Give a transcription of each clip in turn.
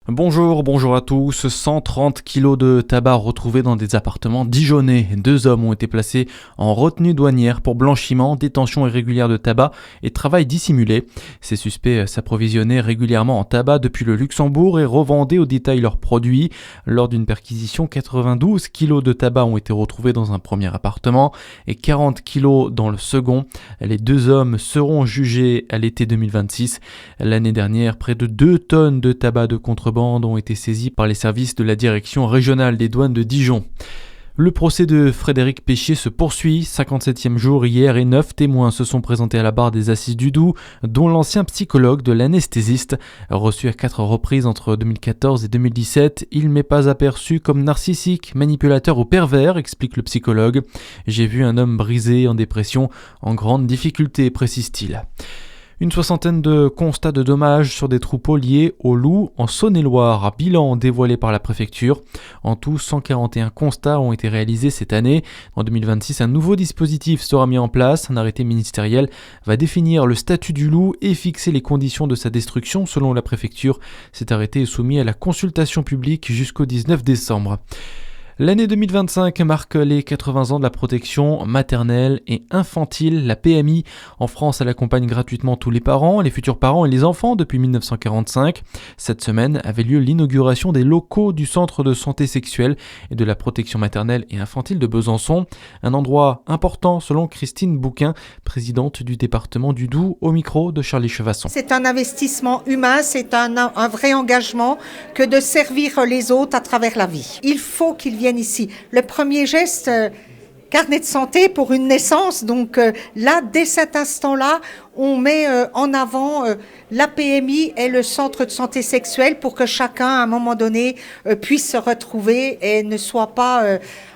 Bonjour à tous. 130 kilos de tabac retrouvés dans des appartements dijonnais. 2 hommes ont été placés en retenue douanière pour blanchiment, détention irrégulière de tabac et travail dissimulé. Ces suspects s'approvisionnaient régulièrement en tabac depuis le Luxembourg et revendaient au détail leurs produits. Lors d'une perquisition, 92 kilos de tabac ont été retrouvés dans un premier appartement et 40 kilos dans le second. Les 2 hommes seront jugés à l'été 2026. L'année dernière, près de 2 tonnes de tabac de contrebande ont été saisis par les services de la direction régionale des douanes de Dijon. Le procès de Frédéric Péchier se poursuit, 57e jour hier et 9 témoins se sont présentés à la barre des assises du Doubs, dont l'ancien psychologue de l'anesthésiste. Reçu à 4 reprises entre 2014 et 2017, il m'est pas aperçu comme narcissique, manipulateur ou pervers, explique le psychologue. J'ai vu un homme brisé, en dépression, en grande difficulté, précise-t-il. Une soixantaine de constats de dommages sur des troupeaux liés aux loups en Saône-et-Loire, bilan dévoilé par la préfecture. En tout, 141 constats ont été réalisés cette année. En 2026, un nouveau dispositif sera mis en place. Un arrêté ministériel va définir le statut du loup et fixer les conditions de sa destruction selon la préfecture. Cet arrêté est soumis à la consultation publique jusqu'au 19 décembre. L'année 2025 marque les 80 ans de la protection maternelle et infantile, la PMI. En France, elle accompagne gratuitement tous les parents, les futurs parents et les enfants depuis 1945. Cette semaine avait lieu l'inauguration des locaux du Centre de santé sexuelle et de la protection maternelle et infantile de Besançon. Un endroit important selon Christine Bouquin, présidente du département du Doubs, au micro de Charlie Chevasson. C'est un investissement humain, c'est un vrai engagement que de servir les autres à travers la vie. Il faut qu'ils viennent ici. Le premier geste, carnet de santé pour une naissance. Donc là, dès cet instant-là, on met en avant la PMI et le centre de santé sexuelle pour que chacun, à un moment donné, puisse se retrouver et ne soit pas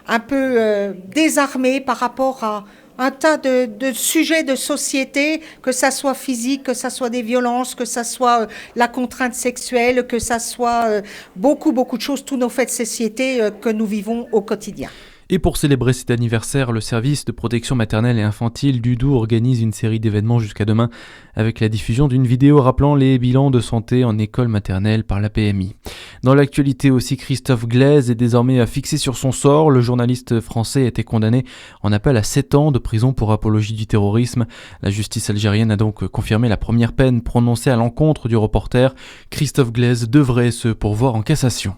un peu désarmé par rapport à un tas de sujets de société, que ça soit physique, que ça soit des violences, que ça soit la contrainte sexuelle, que ça soit beaucoup de choses, tous nos faits de société que nous vivons au quotidien. Et pour célébrer cet anniversaire, le service de protection maternelle et infantile du Doubs organise une série d'événements jusqu'à demain avec la diffusion d'une vidéo rappelant les bilans de santé en école maternelle par la PMI. Dans l'actualité aussi, Christophe Glaise est désormais fixé sur son sort. Le journaliste français a été condamné en appel à 7 ans de prison pour apologie du terrorisme. La justice algérienne a donc confirmé la première peine prononcée à l'encontre du reporter. Christophe Glaise devrait se pourvoir en cassation.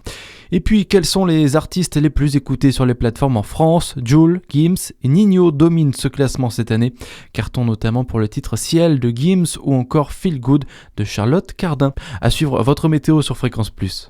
Et puis, quels sont les artistes les plus écoutés sur les plateformes en France? Jul, Gims et Ninho dominent ce classement cette année. Carton notamment pour le titre Ciel de Gims ou encore Feel Good de Charlotte Cardin. À suivre votre météo sur Fréquence Plus.